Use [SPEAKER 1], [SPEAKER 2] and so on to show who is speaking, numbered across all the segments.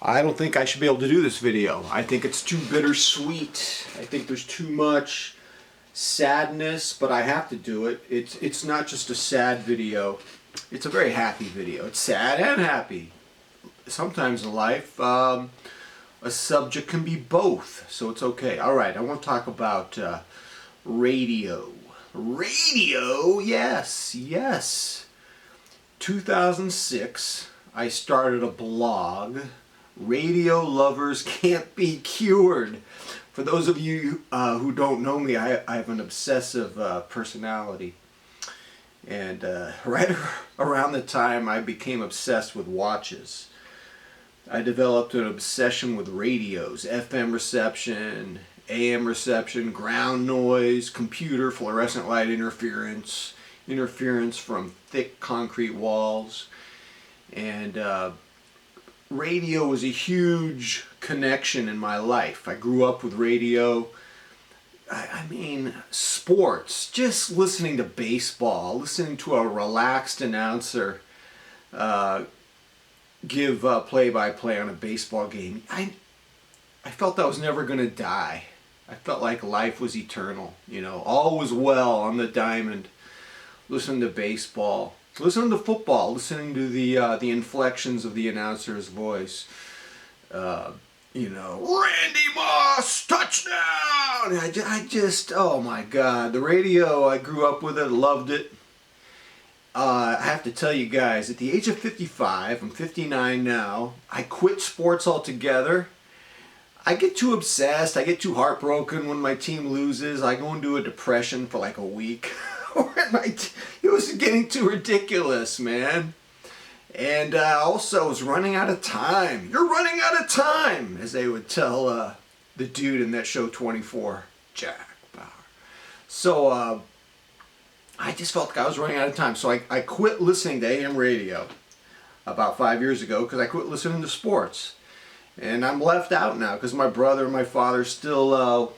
[SPEAKER 1] I don't think I should be able to do this video. I think it's too bittersweet. I think there's too much sadness, but I have to do it. It's not just a sad video. It's a very happy video. It's sad and happy. Sometimes in life, a subject can be both, so it's okay. All right, I want to talk about radio. Radio, yes. 2006, I started a blog. Radio lovers can't be cured. For those of you who don't know me, I have an obsessive personality. And right around the time I became obsessed with watches, I developed an obsession with radios, FM reception, AM reception, ground noise, computer, fluorescent light interference, interference from thick concrete walls. And radio was a huge connection in my life. I grew up with radio. I mean, sports, just listening to baseball, listening to a relaxed announcer give play-by-play on a baseball game. I felt I was never going to die. I felt like life was eternal. You know, all was well on the diamond. Listening to baseball, listening to football, listening to the inflections of the announcer's voice. You know, Randy Moss, touchdown! I just, oh my God, the radio, I grew up with it, loved it. I have to tell you guys, at the age of 55, I'm 59 now, I quit sports altogether. I get too obsessed, I get too heartbroken when my team loses. I go into a depression for like a week. It was getting too ridiculous, man. And also, I was running out of time. You're running out of time, as they would tell the dude in that show 24, Jack Bauer. So I just felt like I was running out of time. So I quit listening to AM radio about 5 years ago because I quit listening to sports. And I'm left out now because my brother and my father still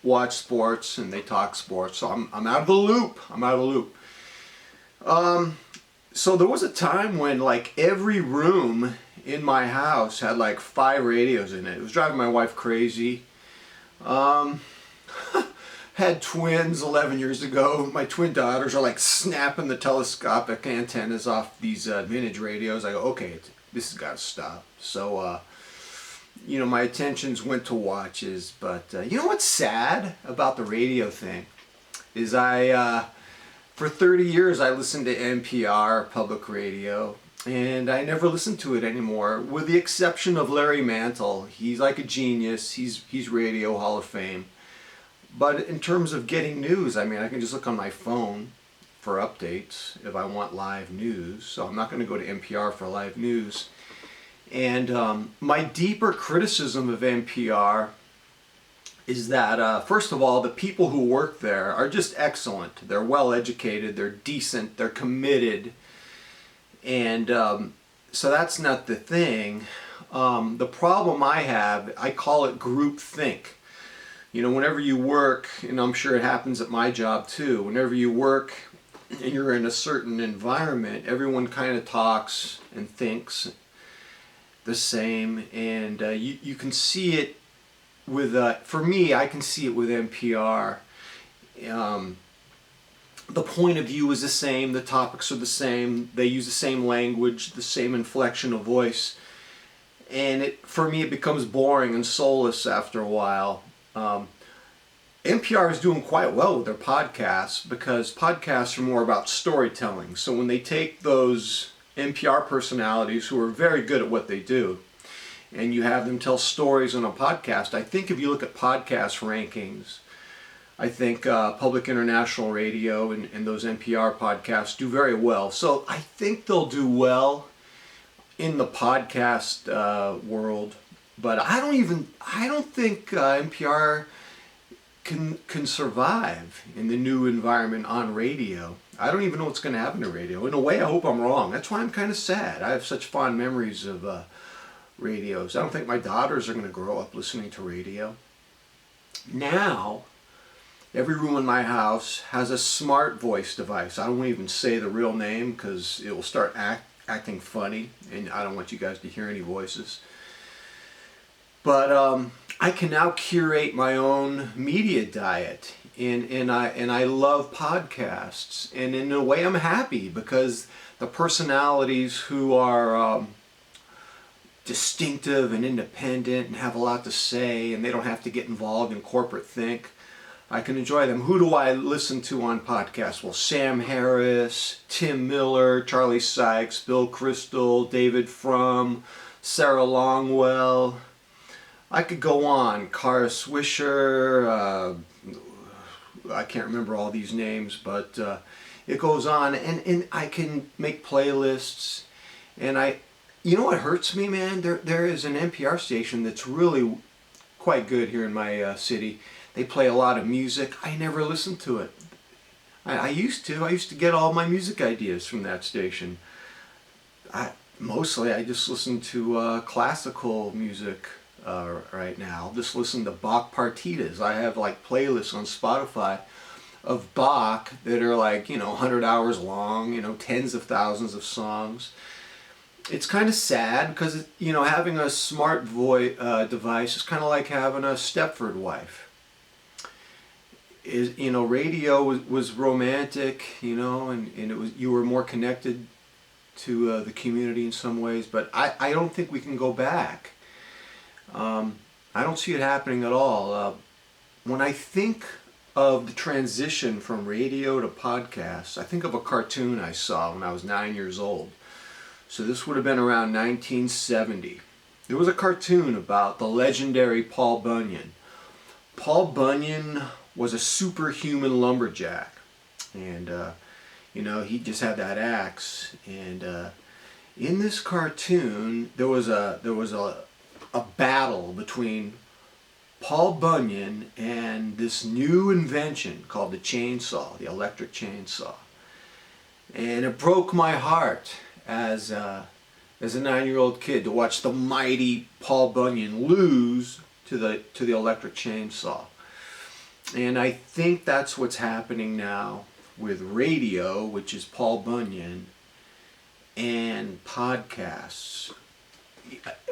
[SPEAKER 1] watch sports and they talk sports. So I'm out of the loop. So there was a time when like every room in my house had like 5 radios in it. It was driving my wife crazy. Had twins 11 years ago. My twin daughters are like snapping the telescopic antennas off these vintage radios. I go, okay, this has got to stop. So, you know, my attentions went to watches. But you know what's sad about the radio thing is for 30 years I listened to NPR, public radio, and I never listened to it anymore, with the exception of Larry Mantle. He's like a genius. He's Radio Hall of Fame. But in terms of getting news, I mean, I can just look on my phone for updates if I want live news. So I'm not going to go to NPR for live news. And my deeper criticism of NPR is that, first of all, the people who work there are just excellent. They're well educated, they're decent, they're committed. And so that's not the thing. The problem I have, I call it group think. You know, whenever you work, and I'm sure it happens at my job too, whenever you work and you're in a certain environment, everyone kind of talks and thinks the same. And you can see it with, for me, I can see it with NPR. The point of view is the same, the topics are the same, they use the same language, the same inflection of voice. And for me, it becomes boring and soulless after a while. NPR is doing quite well with their podcasts because podcasts are more about storytelling. So when they take those NPR personalities who are very good at what they do, and you have them tell stories on a podcast, I think if you look at podcast rankings, I think Public International Radio and those NPR podcasts do very well. So I think they'll do well in the podcast world, but I don't think NPR can survive in the new environment on radio. I don't even know what's going to happen to radio. In a way, I hope I'm wrong. That's why I'm kind of sad. I have such fond memories of radios. I don't think my daughters are going to grow up listening to radio. Now, every room in my house has a smart voice device. I don't even say the real name because it will start acting funny, and I don't want you guys to hear any voices. But I can now curate my own media diet, and I love podcasts, and in a way I'm happy because the personalities who are distinctive and independent and have a lot to say, and they don't have to get involved in corporate think, I can enjoy them. Who do I listen to on podcasts? Well, Sam Harris, Tim Miller, Charlie Sykes, Bill Crystal, David Frum, Sarah Longwell. I could go on. Kara Swisher. I can't remember all these names, but it goes on, and I can make playlists. And you know what hurts me, man? There is an NPR station that's really quite good here in my city. They play a lot of music. I never listen to it. I used to. I used to get all my music ideas from that station. Mostly I just listen to classical music right now. I'll just listen to Bach partitas. I have like playlists on Spotify of Bach that are like, 100 hours long, tens of thousands of songs. It's kind of sad because, having a smart device is kind of like having a Stepford wife. Radio was romantic, and it was, you were more connected to the community in some ways, but I don't think we can go back. I don't see it happening at all. When I think of the transition from radio to podcasts, I think of a cartoon I saw when I was 9 years old. So this would have been around 1970. There was a cartoon about the legendary Paul Bunyan. Paul Bunyan was a superhuman lumberjack, and he just had that axe. And in this cartoon, there was a battle between Paul Bunyan and this new invention called the chainsaw, the electric chainsaw. And it broke my heart as a 9-year-old kid to watch the mighty Paul Bunyan lose to the electric chainsaw. And I think that's what's happening now with radio, which is Paul Bunyan, and podcasts.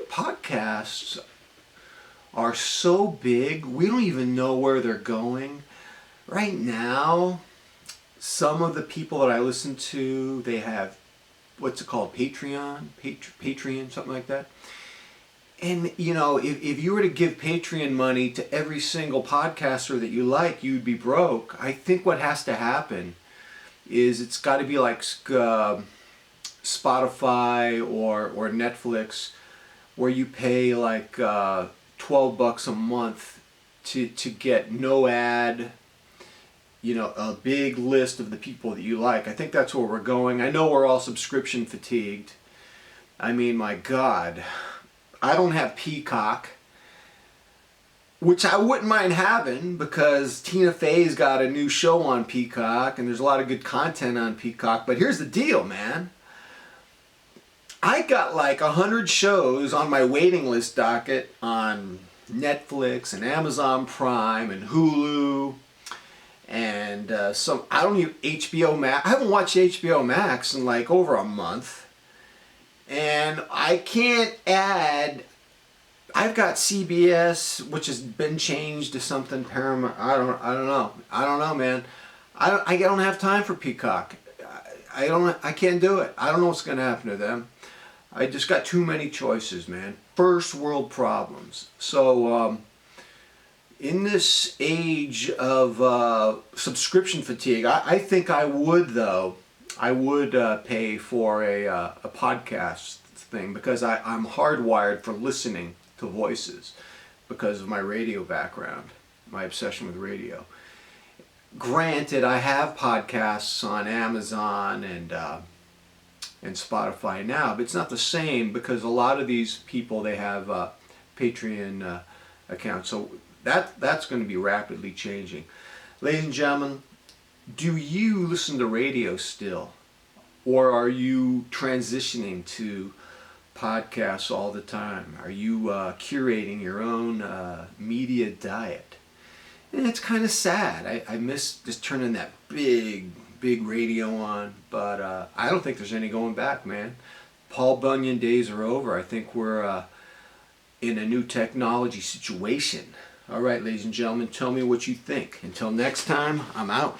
[SPEAKER 1] Podcasts are so big, we don't even know where they're going. Right now, some of the people that I listen to, they have, what's it called, Patreon, something like that. And, if you were to give Patreon money to every single podcaster that you like, you'd be broke. I think what has to happen is it's got to be like Spotify or Netflix, where you pay like $12 a month to get no ad, a big list of the people that you like. I think that's where we're going. I know we're all subscription fatigued. I mean, my God. I don't have Peacock, which I wouldn't mind having because Tina Fey's got a new show on Peacock and there's a lot of good content on Peacock. But here's the deal, man. I got like 100 shows on my waiting list docket on Netflix and Amazon Prime and Hulu and I don't even HBO Max. I haven't watched HBO Max in like over a month. And I can't add. I've got CBS, which has been changed to something Paramount. I don't know, man. I don't have time for Peacock. I can't do it. I don't know what's going to happen to them. I just got too many choices, man. First world problems. So in this age of subscription fatigue, I think I would though. I would pay for a podcast thing because I'm hardwired for listening to voices because of my radio background, my obsession with radio. Granted, I have podcasts on Amazon and Spotify now, but it's not the same because a lot of these people, they have Patreon accounts. So that's going to be rapidly changing. Ladies and gentlemen, do you listen to radio still? Or are you transitioning to podcasts all the time? Are you curating your own media diet? And it's kind of sad. I miss just turning that big radio on. But I don't think there's any going back, man. Paul Bunyan days are over. I think we're in a new technology situation. All right, ladies and gentlemen, tell me what you think. Until next time, I'm out.